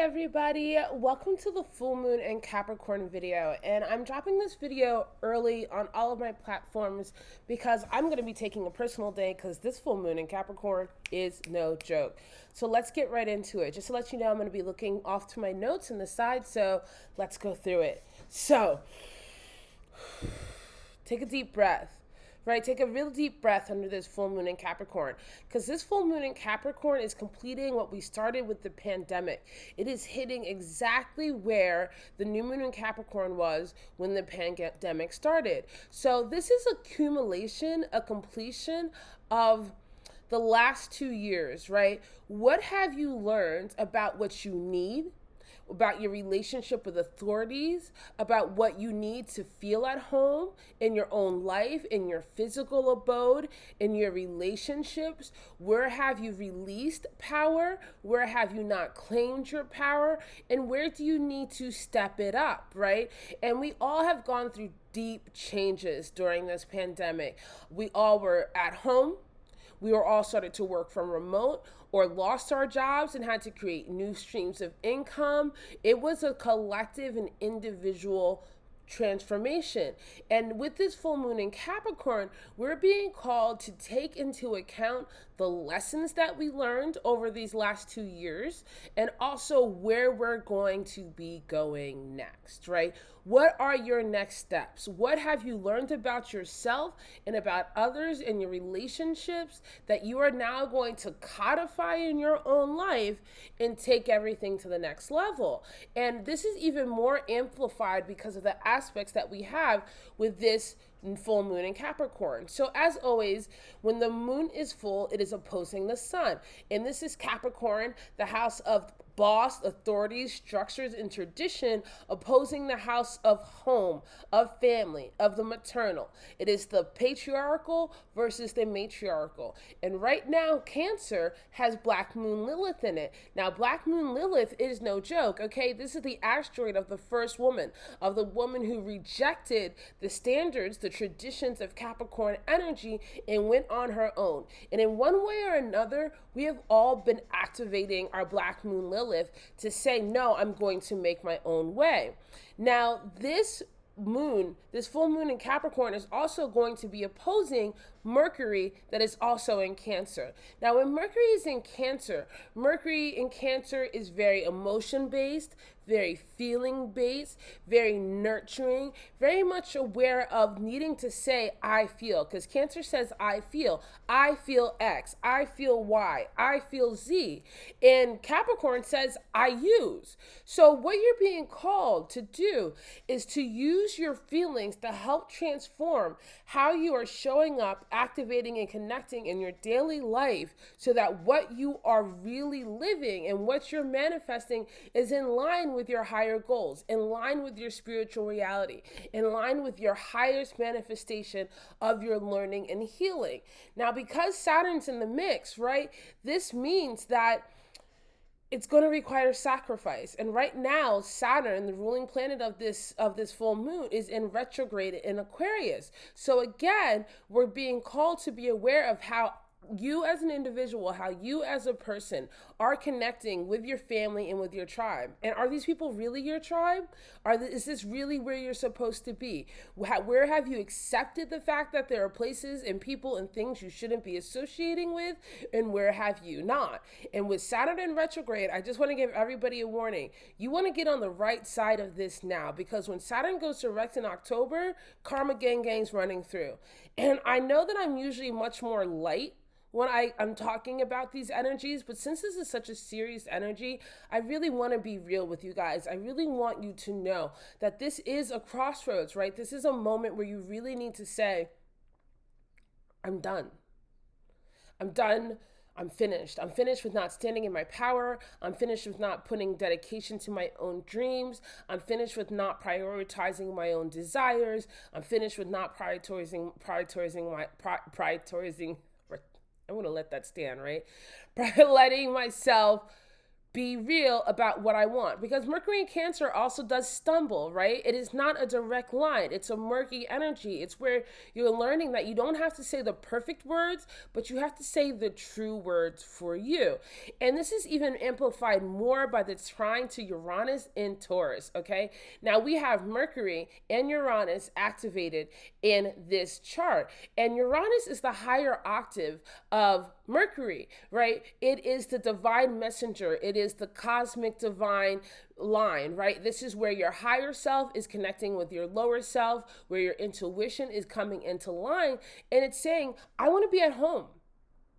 everybody, welcome to the full moon and Capricorn video, and I'm dropping this video early on all of my platforms because I'm going to be taking a personal day because this full moon in Capricorn is no joke. So let's get right into it. Just to let you know, I'm going to be looking off to my notes in the side, so let's go through it. So take a deep breath. Right? Take a real deep breath under this full moon in Capricorn, because this full moon in Capricorn is completing what we started with the pandemic. It is hitting exactly where the new moon in Capricorn was when the pandemic started. So this is accumulation, a completion of the last 2 years, right? What have you learned about what you need, about your relationship with authorities, about what you need to feel at home in your own life, in your physical abode, in your relationships? Where have you released power? Where have you not claimed your power? And where do you need to step it up, right? And we all have gone through deep changes during this pandemic. We all were at home. We were all started to work from remote or lost our jobs and had to create new streams of income. It was a collective and individual transformation. And with this full moon in Capricorn, we're being called to take into account the lessons that we learned over these last 2 years and also where we're going to be going next, right? What are your next steps? What have you learned about yourself and about others and your relationships that you are now going to codify in your own life and take everything to the next level? And this is even more amplified because of the aspects that we have with this full moon in Capricorn. So as always, when the moon is full, it is opposing the sun. And this is Capricorn, the house of boss, authorities, structures, and tradition, opposing the house of home, of family, of the maternal. It is the patriarchal versus the matriarchal. And right now, Cancer has Black Moon Lilith in it. Now, Black Moon Lilith is no joke, okay? This is the asteroid of the first woman, of the woman who rejected the standards, the traditions of Capricorn energy and went on her own. And in one way or another, we have all been activating our Black Moon Lilith to say, no, I'm going to make my own way. Now, this full moon in Capricorn is also going to be opposing Mercury that is also in Cancer. Now, when Mercury is in Cancer, Mercury in Cancer is very emotion based, very feeling based, very nurturing, very much aware of needing to say, I feel, because Cancer says, I feel X, I feel Y, I feel Z. And Capricorn says, I use. So what you're being called to do is to use your feelings to help transform how you are showing up, activating and connecting in your daily life so that what you are really living and what you're manifesting is in line with your higher goals, in line with your spiritual reality, in line with your highest manifestation of your learning and healing. Now, because Saturn's in the mix, right, this means that it's going to require sacrifice. And right now, Saturn, the ruling planet of this full moon, is in retrograde in Aquarius. So again, we're being called to be aware of how you as an individual, how you as a person are connecting with your family and with your tribe. And are these people really your tribe? Is this really where you're supposed to be? Where have you accepted the fact that there are places and people and things you shouldn't be associating with? And where have you not? And with Saturn in retrograde, I just want to give everybody a warning. You want to get on the right side of this now, because when Saturn goes direct in October, karma gang's running through. And I know that I'm usually much more light when I'm talking about these energies, but since this is such a serious energy, I really want to be real with you guys. I really want you to know that this is a crossroads, right? This is a moment where you really need to say, I'm done. I'm done. I'm finished. I'm finished with not standing in my power. I'm finished with not putting dedication to my own dreams. I'm finished with not prioritizing my own desires. I'm finished with not prioritizing I'm going to let that stand, right? Letting myself be real about what I want, because Mercury in Cancer also does stumble, right? It is not a direct line. It's a murky energy. It's where you're learning that you don't have to say the perfect words, but you have to say the true words for you. And this is even amplified more by the trine to Uranus in Taurus, okay? Now we have Mercury and Uranus activated in this chart. And Uranus is the higher octave of Mercury, right? It is the divine messenger. It is the cosmic divine line, right? This is where your higher self is connecting with your lower self, where your intuition is coming into line. And it's saying, I want to be at home.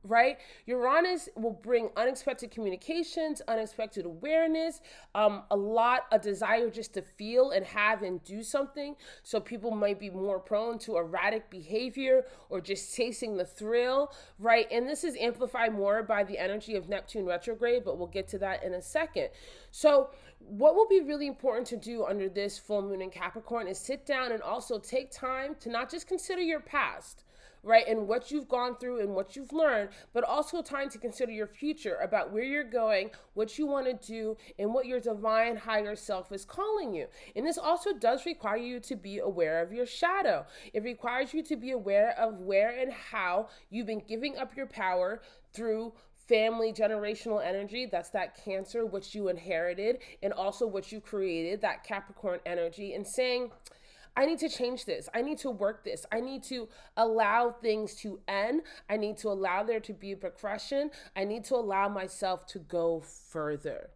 Right? Uranus will bring unexpected communications, unexpected awareness, a desire just to feel and have and do something. So people might be more prone to erratic behavior or just chasing the thrill, right? And this is amplified more by the energy of Neptune retrograde, but we'll get to that in a second. So what will be really important to do under this full moon in Capricorn is sit down and also take time to not just consider your past, right, and what you've gone through and what you've learned, but also time to consider your future, about where you're going, what you want to do, and what your divine higher self is calling you. And this also does require you to be aware of your shadow. It requires you to be aware of where and how you've been giving up your power through family generational energy. That's that Cancer, which you inherited, and also what you created, that Capricorn energy, and saying, I need to change this. I need to work this. I need to allow things to end. I need to allow there to be a progression. I need to allow myself to go further.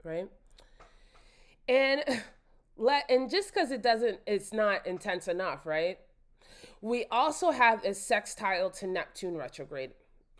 Right? And just because it's not intense enough, right? We also have a sextile to Neptune retrograde.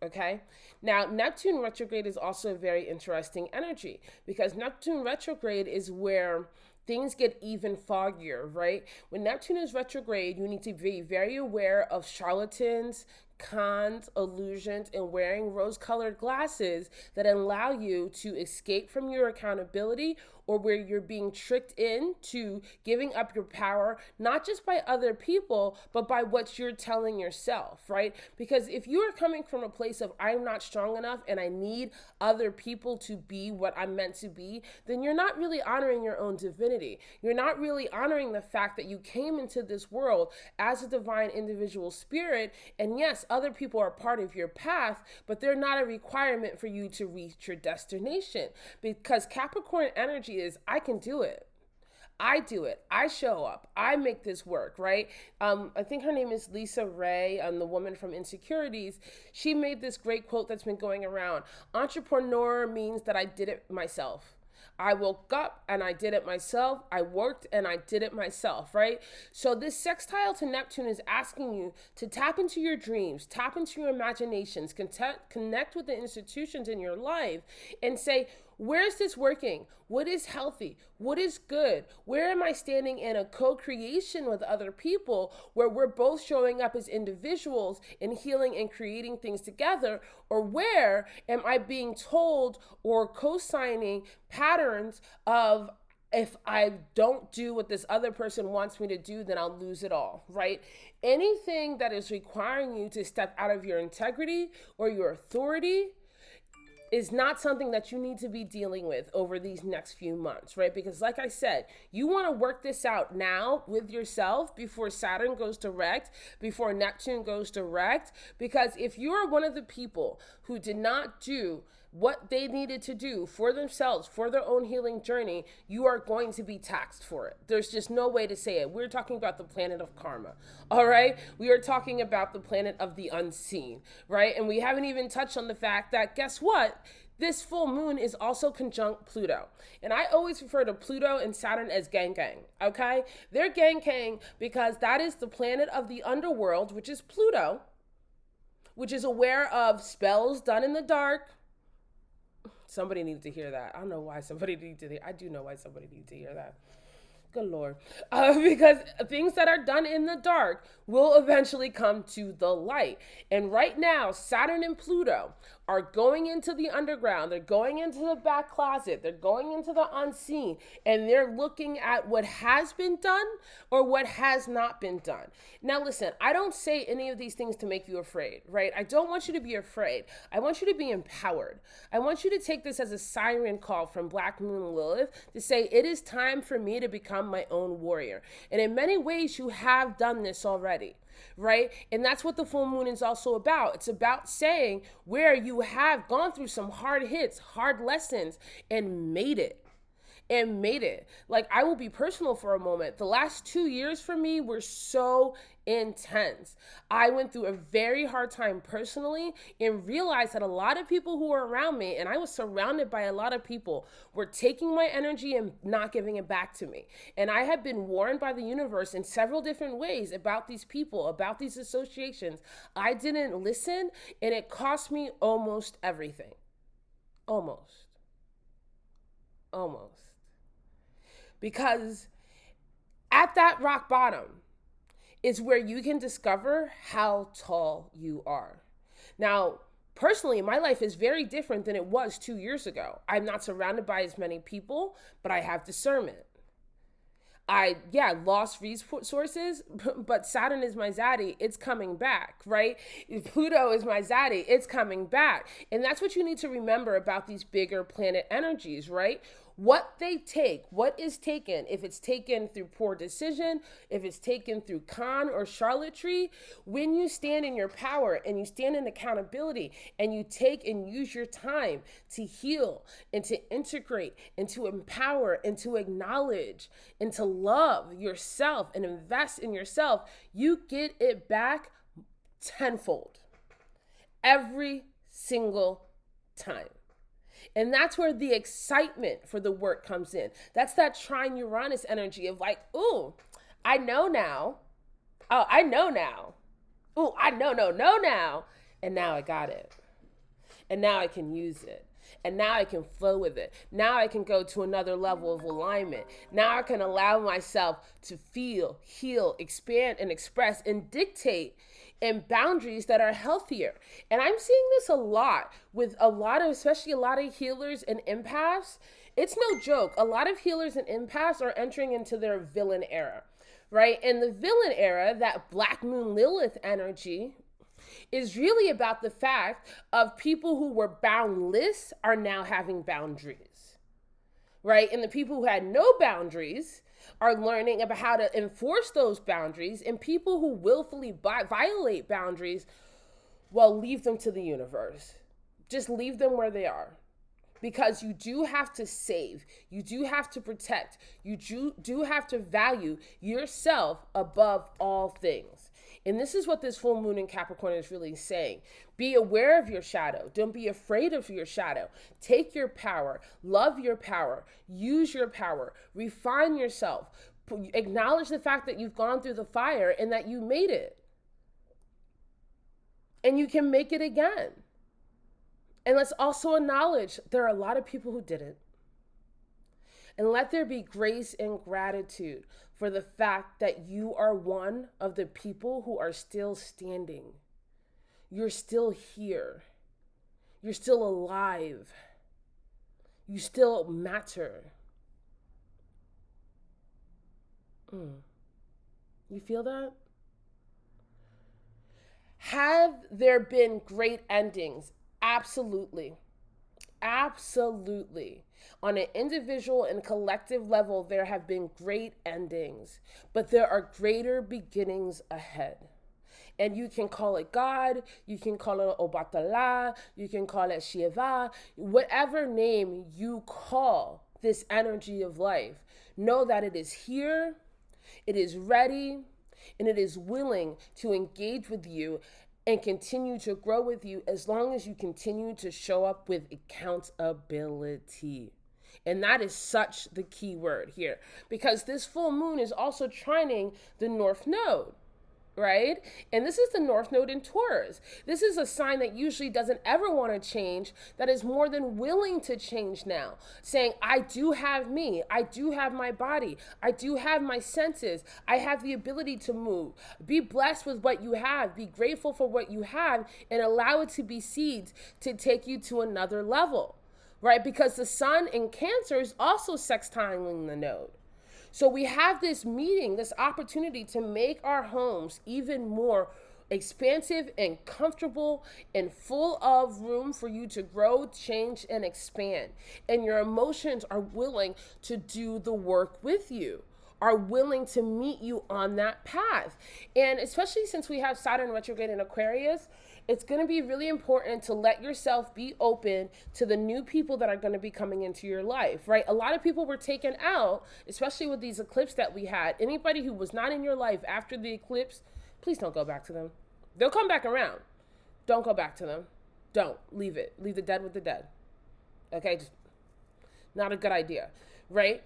Okay. Now, Neptune retrograde is also a very interesting energy, because Neptune retrograde is where things get even foggier, right? When Neptune is retrograde, you need to be very aware of charlatans, cons, illusions, and wearing rose-colored glasses that allow you to escape from your accountability, or where you're being tricked into giving up your power, not just by other people, but by what you're telling yourself, right? Because if you are coming from a place of, I'm not strong enough and I need other people to be what I'm meant to be, then you're not really honoring your own divinity. You're not really honoring the fact that you came into this world as a divine individual spirit. And yes, other people are part of your path, but they're not a requirement for you to reach your destination. Because Capricorn energy is, I can do it. I do it. I show up. I make this work, right? I think her name is Lisa Ray, the woman from Insecurities. She made this great quote that's been going around. Entrepreneur means that I did it myself. I woke up and I did it myself. I worked and I did it myself, right? So this sextile to Neptune is asking you to tap into your dreams, tap into your imaginations, connect with the institutions in your life and say, where is this working? What is healthy? What is good? Where am I standing in a co-creation with other people where we're both showing up as individuals and healing and creating things together? Or where am I being told or co-signing patterns of, if I don't do what this other person wants me to do, then I'll lose it all, right? Anything that is requiring you to step out of your integrity or your authority is not something that you need to be dealing with over these next few months, right? Because like I said, you want to work this out now with yourself before Saturn goes direct, before Neptune goes direct. Because if you are one of the people who did not do what they needed to do for themselves, for their own healing journey, you are going to be taxed for it. There's just no way to say it. We're talking about the planet of karma, all right? We are talking about the planet of the unseen, right? And we haven't even touched on the fact that, guess what? This full moon is also conjunct Pluto. And I always refer to Pluto and Saturn as gang gang, okay? They're gang gang because that is the planet of the underworld, which is Pluto, which is aware of spells done in the dark. Somebody needed to hear that. I don't know why somebody needed to hear. I do know why somebody needed to hear that. Good Lord. Because things that are done in the dark will eventually come to the light. And right now, Saturn and Pluto are going into the underground, they're going into the back closet, they're going into the unseen, and they're looking at what has been done or what has not been done. Now, listen, I don't say any of these things to make you afraid, right? I don't want you to be afraid. I want you to be empowered. I want you to take this as a siren call from Black Moon Lilith to say, it is time for me to become my own warrior. And in many ways, you have done this already. Right? And that's what the full moon is also about. It's about saying where you have gone through some hard hits, hard lessons, and made it. Like, I will be personal for a moment. The last 2 years for me were so intense. I went through a very hard time personally and realized that a lot of people who were around me, and I was surrounded by a lot of people, were taking my energy and not giving it back to me. And I had been warned by the universe in several different ways about these people, about these associations. I didn't listen, and it cost me almost everything. Almost. Because at that rock bottom is where you can discover how tall you are. Now, personally, my life is very different than it was 2 years ago. I'm not surrounded by as many people, but I have discernment. I lost resources, but Saturn is my zaddy. It's coming back, right? Pluto is my zaddy. It's coming back. And that's what you need to remember about these bigger planet energies, right? What they take, what is taken, if it's taken through poor decision, if it's taken through con or charlatanry, when you stand in your power and you stand in accountability and you take and use your time to heal and to integrate and to empower and to acknowledge and to love yourself and invest in yourself, you get it back tenfold every single time. And that's where the excitement for the work comes in. That's that trine Uranus energy of like, ooh, I know now. Oh, I know now. Ooh, I know now. And now I got it. And now I can use it. And now I can flow with it. Now I can go to another level of alignment. Now I can allow myself to feel, heal, expand, and express and dictate and boundaries that are healthier. And I'm seeing this a lot with especially a lot of healers and empaths. It's no joke. A lot of healers and empaths are entering into their villain era, right? And the villain era, that Black Moon Lilith energy, is really about the fact of people who were boundless are now having boundaries, right? And the people who had no boundaries are learning about how to enforce those boundaries, and people who willfully violate boundaries, well, leave them to the universe. Just leave them where they are. Because you do have to save, you do have to protect, you do have to value yourself above all things. And this is what this full moon in Capricorn is really saying. Be aware of your shadow. Don't be afraid of your shadow. Take your power, love your power, use your power, refine yourself. Acknowledge the fact that you've gone through the fire and that you made it. And you can make it again. And let's also acknowledge there are a lot of people who didn't. And let there be grace and gratitude for the fact that you are one of the people who are still standing. You're still here. You're still alive. You still matter. You feel that? Have there been great endings? Absolutely. Absolutely. On an individual and collective level, there have been great endings, but there are greater beginnings ahead. And you can call it God, you can call it Obatala, you can call it Shiva, whatever name you call this energy of life. Know that it is here, it is ready, and it is willing to engage with you and continue to grow with you as long as you continue to show up with accountability. And that is such the key word here, because this full moon is also trining the North Node, right? And this is the North Node in Taurus. This is a sign that usually doesn't ever want to change, that is more than willing to change now, saying, I do have me, I do have my body, I do have my senses, I have the ability to move. Be blessed with what you have, be grateful for what you have, and allow it to be seeds to take you to another level, right? Because the sun in Cancer is also sextiling the node. So we have this meeting, this opportunity to make our homes even more expansive and comfortable and full of room for you to grow, change, and expand. And your emotions are willing to do the work with you, are willing to meet you on that path. And especially since we have Saturn retrograde in Aquarius, it's going to be really important to let yourself be open to the new people that are going to be coming into your life, right? A lot of people were taken out, especially with these eclipses that we had. Anybody who was not in your life after the eclipse, please don't go back to them. They'll come back around. Don't go back to them. Don't. Leave it. Leave the dead with the dead. Okay? Just not a good idea, right?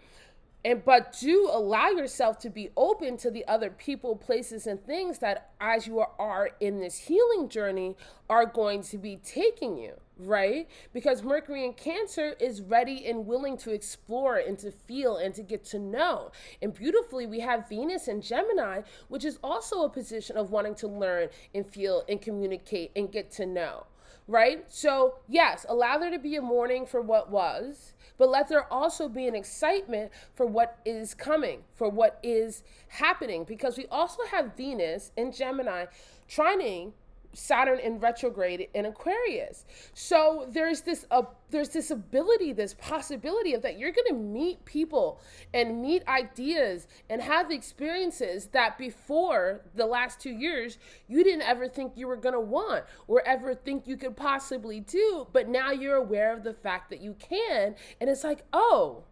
But do allow yourself to be open to the other people, places, and things that as you are in this healing journey are going to be taking you, right? Because Mercury in Cancer is ready and willing to explore and to feel and to get to know. And beautifully, we have Venus in Gemini, which is also a position of wanting to learn and feel and communicate and get to know, right? So yes, allow there to be a mourning for what was, but let there also be an excitement for what is coming, for what is happening, because we also have Venus in Gemini trining Saturn in retrograde in Aquarius. So there's this ability, this possibility of that you're going to meet people and meet ideas and have experiences that before the last 2 years, you didn't ever think you were going to want or ever think you could possibly do. But now you're aware of the fact that you can. And it's like, oh,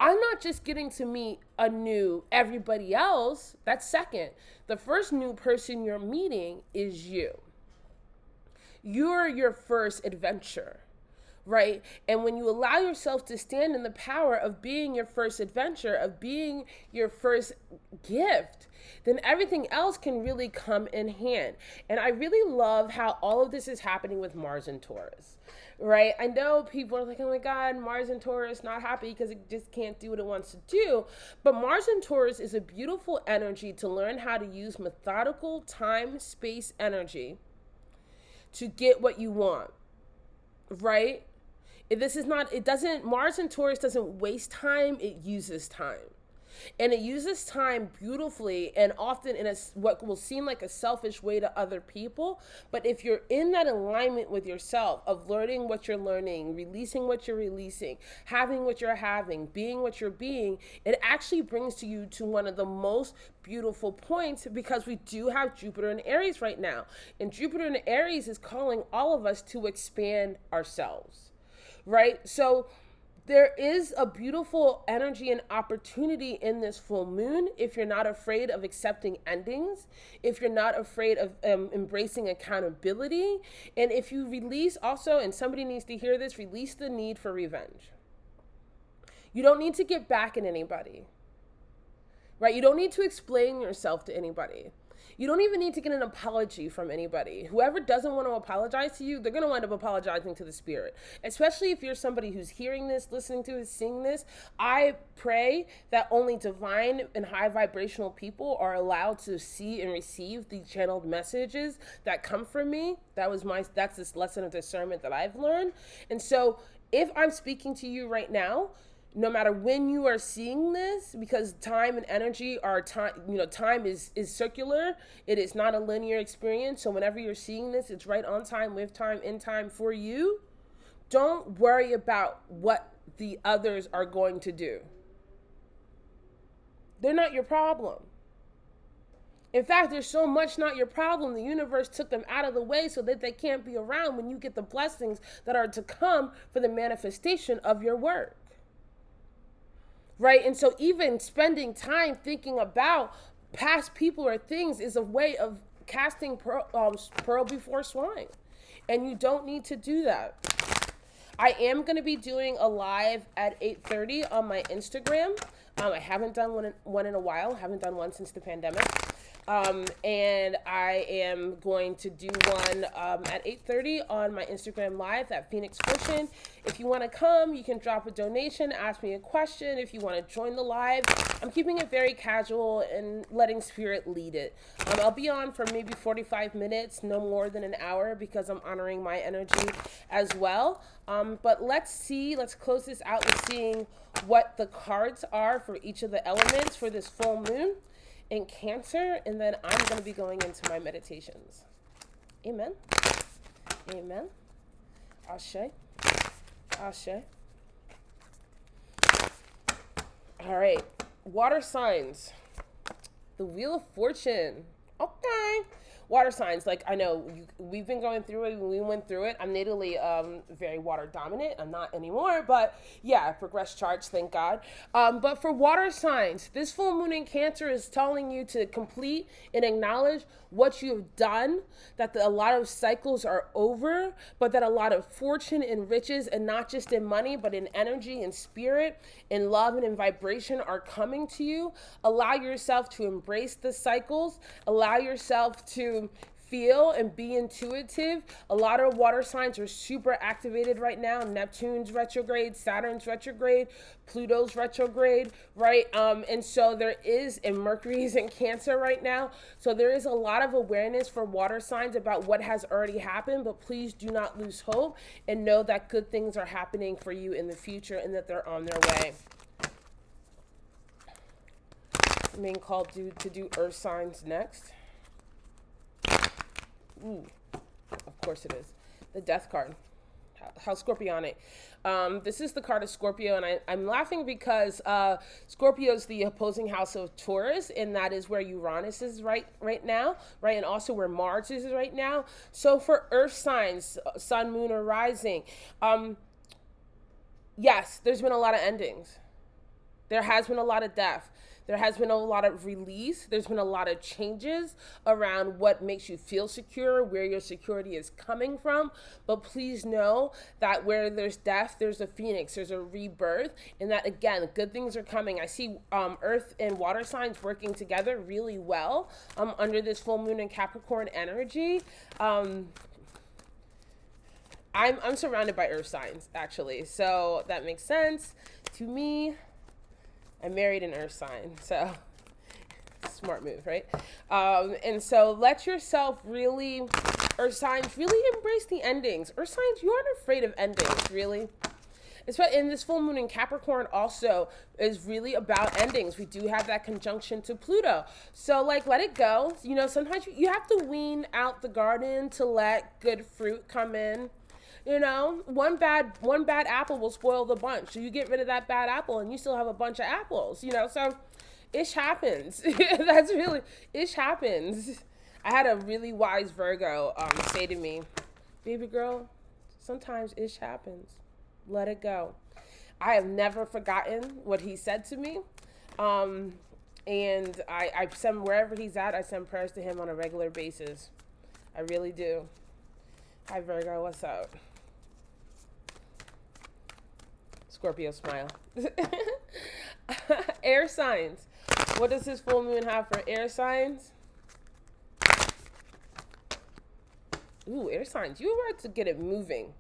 I'm not just getting to meet a new everybody else. That's second. The first new person you're meeting is you. You're your first adventure, right? And when you allow yourself to stand in the power of being your first adventure, of being your first gift, then everything else can really come in hand. And I really love how all of this is happening with Mars and Taurus, right? I know people are like, oh my God, Mars and Taurus, not happy because it just can't do what it wants to do. But Mars and Taurus is a beautiful energy to learn how to use methodical time, space, energy to get what you want, right? Mars and Taurus doesn't waste time, it uses time. And it uses time beautifully and often in what will seem like a selfish way to other people. But if you're in that alignment with yourself of learning what you're learning, releasing what you're releasing, having what you're having, being what you're being, it actually brings you to one of the most beautiful points, because we do have Jupiter in Aries right now. And Jupiter in Aries is calling all of us to expand ourselves, right? So there is a beautiful energy and opportunity in this full moon if you're not afraid of accepting endings, if you're not afraid of embracing accountability, and if you release also, and somebody needs to hear this, release the need for revenge. You don't need to get back at anybody, right? You don't need to explain yourself to anybody. You don't even need to get an apology from anybody. Whoever doesn't want to apologize to you, they're going to wind up apologizing to the spirit. Especially if you're somebody who's hearing this, listening to this, seeing this. I pray that only divine and high vibrational people are allowed to see and receive the channeled messages that come from me. That's this lesson of discernment that I've learned. And so if I'm speaking to you right now, no matter when you are seeing this, because time and energy are time is circular. It is not a linear experience. So whenever you're seeing this, it's right on time, with time, in time for you. Don't worry about what the others are going to do. They're not your problem. In fact, there's so much not your problem. The universe took them out of the way so that they can't be around when you get the blessings that are to come for the manifestation of your work. Right? And so even spending time thinking about past people or things is a way of casting pearl before swine. And you don't need to do that. I am going to be doing a live at 8:30 on my Instagram. I haven't done one in a while. Haven't done one since the pandemic. And I am going to do one at 8:30 on my Instagram Live at Phoenix Fortune. If you want to come, you can drop a donation, ask me a question. If you want to join the live, I'm keeping it very casual and letting spirit lead it. I'll be on for maybe 45 minutes, no more than an hour, because I'm honoring my energy as well. But let's close this out with seeing what the cards are for each of the elements for this full moon in Cancer, and then I'm going to be going into my meditations. Amen. Amen. Ashe. Ashe. All right. Water signs. The Wheel of Fortune. Okay. Water signs, like I know we've been going through it, we went through it. I'm natally very water dominant. I'm not anymore, but yeah, progressed charts, thank God. But for water signs, this full moon in Cancer is telling you to complete and acknowledge what you've done, that a lot of cycles are over, but that a lot of fortune and riches, and not just in money, but in energy and spirit, in love and in vibration are coming to you. Allow yourself to embrace the cycles. Allow yourself to feel and be intuitive. A lot of water signs are super activated right now. Neptune's retrograde, Saturn's retrograde, Pluto's retrograde, right? And so there is, and Mercury's in Cancer right now. So there is a lot of awareness for water signs about what has already happened, but please do not lose hope and know that good things are happening for you in the future and that they're on their way. I'm being called to do earth signs next. Ooh, of course it is. The Death card. How Scorpionic. This is the card of Scorpio, and I'm laughing because Scorpio is the opposing house of Taurus, and that is where Uranus is right now, right? And also where Mars is right now. So for earth signs, sun, moon, or rising, yes, there's been a lot of endings. There has been a lot of death. There has been a lot of release. There's been a lot of changes around what makes you feel secure, where your security is coming from. But please know that where there's death, there's a phoenix, there's a rebirth, and that, again, good things are coming. I see earth and water signs working together really well under this full moon and Capricorn energy. I'm surrounded by earth signs, actually, so that makes sense to me. I married an earth sign, so smart move, right? And so let yourself really, earth signs, really embrace the endings. Earth signs, you aren't afraid of endings, really. In this full moon in Capricorn also is really about endings. We do have that conjunction to Pluto. So like, let it go. You know, sometimes you have to wean out the garden to let good fruit come in. You know, one bad apple will spoil the bunch. So you get rid of that bad apple and you still have a bunch of apples, you know. So ish happens. That's really, ish happens. I had a really wise Virgo say to me, baby girl, sometimes ish happens. Let it go. I have never forgotten what he said to me. And I send, wherever he's at, I send prayers to him on a regular basis. I really do. Hi Virgo, what's up? Scorpio smile. Air signs. What does this full moon have for air signs? Ooh, air signs. You're about to get it moving.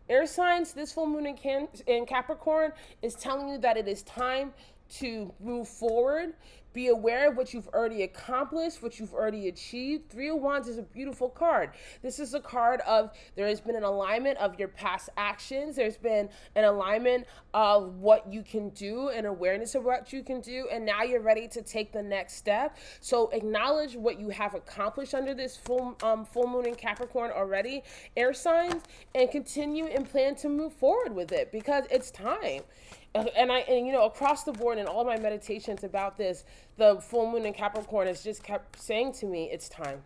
Air signs, this full moon in Capricorn is telling you that it is time to move forward. Be aware of what you've already accomplished, what you've already achieved. Three of Wands is a beautiful card. This is a card of, there has been an alignment of your past actions. There's been an alignment of what you can do and awareness of what you can do. And now you're ready to take the next step. So acknowledge what you have accomplished under this full moon in Capricorn already, air signs, and continue and plan to move forward with it because it's time. And you know, across the board in all my meditations about this, the full moon in Capricorn has just kept saying to me, it's time.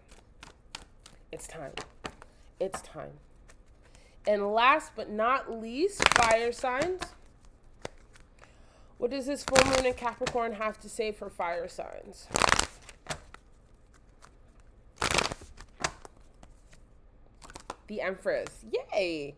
It's time. It's time. And last but not least, fire signs. What does this full moon in Capricorn have to say for fire signs? The Empress. Yay.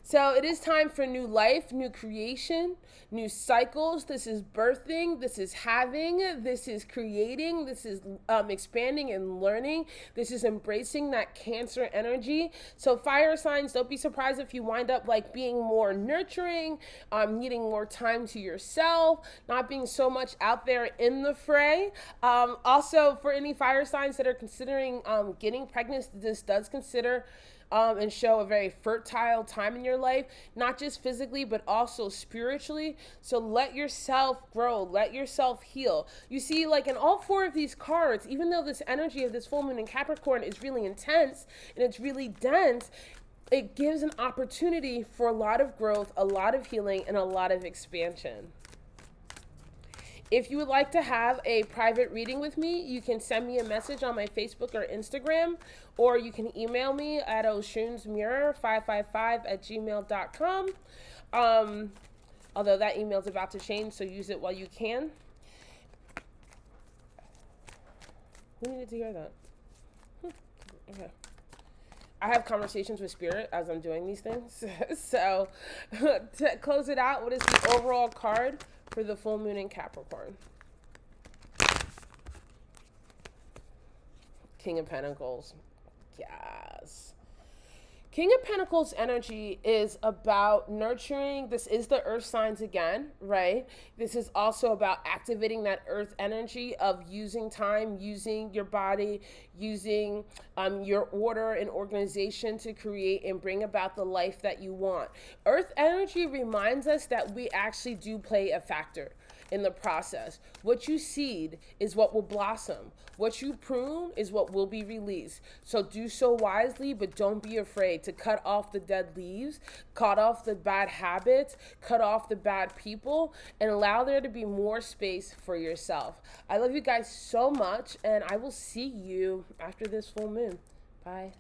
So it is time for new life, new creation, new cycles. This is birthing, this is having, this is creating, this is expanding and learning. This is embracing that Cancer energy. So fire signs, don't be surprised if you wind up like being more nurturing, needing more time to yourself, not being so much out there in the fray. Also, for any fire signs that are considering getting pregnant, this does consider and show a very fertile time in your life, not just physically, but also spiritually. So let yourself grow, let yourself heal. You see, like in all four of these cards, even though this energy of this full moon in Capricorn is really intense and it's really dense, it gives an opportunity for a lot of growth, a lot of healing, and a lot of expansion. If you would like to have a private reading with me, you can send me a message on my Facebook or Instagram, or you can email me at oshunsmirror555@gmail.com. Although that email is about to change, so use it while you can. Who needed to hear that? Okay. I have conversations with Spirit as I'm doing these things. So to close it out, what is the overall card for the full moon in Capricorn? King of Pentacles. Yes. King of Pentacles energy is about nurturing. This is the earth signs again, right? This is also about activating that earth energy of using time, using your body, using your order and organization to create and bring about the life that you want. Earth energy reminds us that we actually do play a factor in the process. What you seed is what will blossom. What you prune is what will be released. So do so wisely, but don't be afraid to cut off the dead leaves, cut off the bad habits, cut off the bad people, and allow there to be more space for yourself. I love you guys so much, and I will see you after this full moon. Bye.